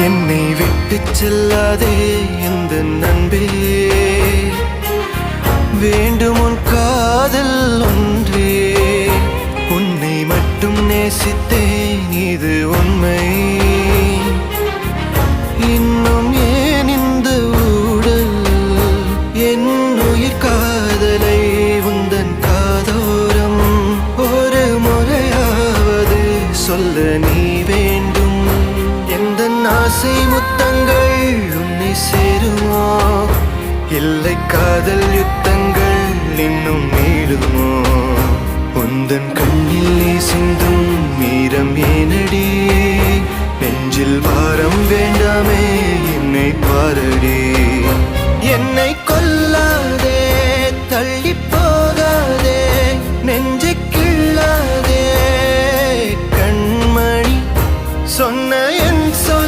என்னை விட்டு செல்லாதே எந்த நண்பே, வேண்டும் உன் காதல் ஒன்றே. உன்னை மட்டும் நேசித்தேன் இது உண்மை. இன்னும் ஏன் இந்த ஊடல் என் உயிர் காதலை உந்தன் காதோரம் ஒரு முறையாவது சொல்ல நீ வேண்டும். எந்த ஆசை முத்தங்கள் உன்னை சேருமோ, இல்லை காதல் யுத்தங்கள் இன்னும் நீடுமோ. உந்தன் கண்ணில் நீ சிந்தும் மீரம் ஏனடி, நெஞ்சில் பாரம் வேண்டாமே என்னை பாரடி. என்னை